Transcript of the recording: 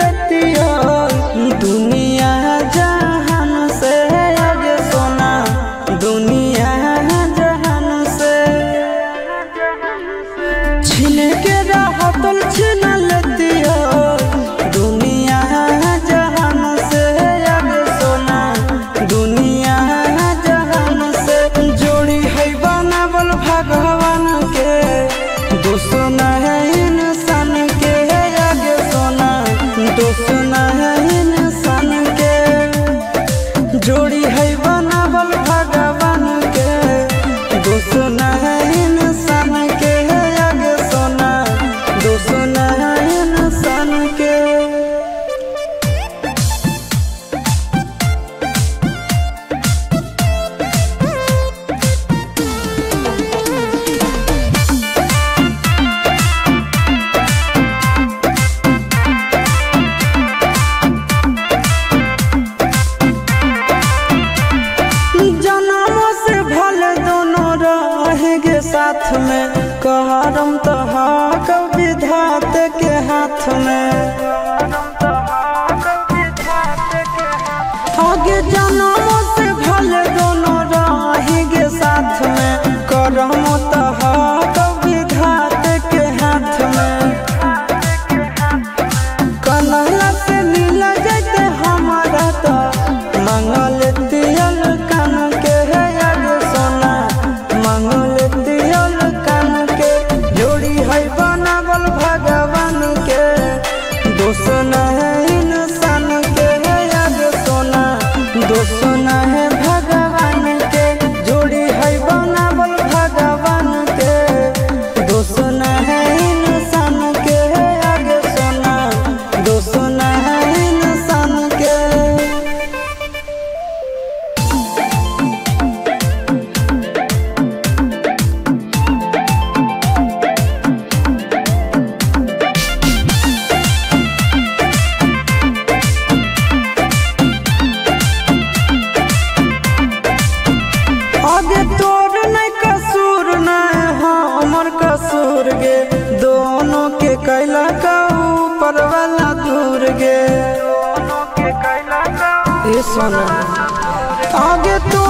लेती हो दुनिया जहान से आगे सोना दुनिया जहान से छीन के राहतल छीन लेती हो दुनिया जहान से आगे सोना दुनिया जहान से जोड़ी है बनावल भगवान के दुश्मन है इंसान के आगे सोना दुश्मन है इंसान के जोड़ी है बनावल भगवान के दुश्मन है इंसान के आगे सोना दुश्मन है इंसान के। जन्मों से भले दोनों रहेंगे साथ में कहरम तो कभी विधाते के हाथ में आगे जन्मों से भले दोनों रहेंगे साथ में करम तो कभी विधाते के हाथ में कन्हैया से मिल जाते हमारा तो मंगल तियल कान के है आगे सोना मंगल तियल कान के जोड़ी है बनावल भगवान के दुश्मन है इंसान के है आगे सोना दुश्मन है भगवान के जोड़ी है बनावल भगवान के दुश्मन है इंसान के है आगे सोना दुश्मन है इंसान के। आगे तोर नहीं कसूर नहीं हमर कसूर गे दोनों के कैला का ऊपर वाला दूर गे ए सोना आगे तो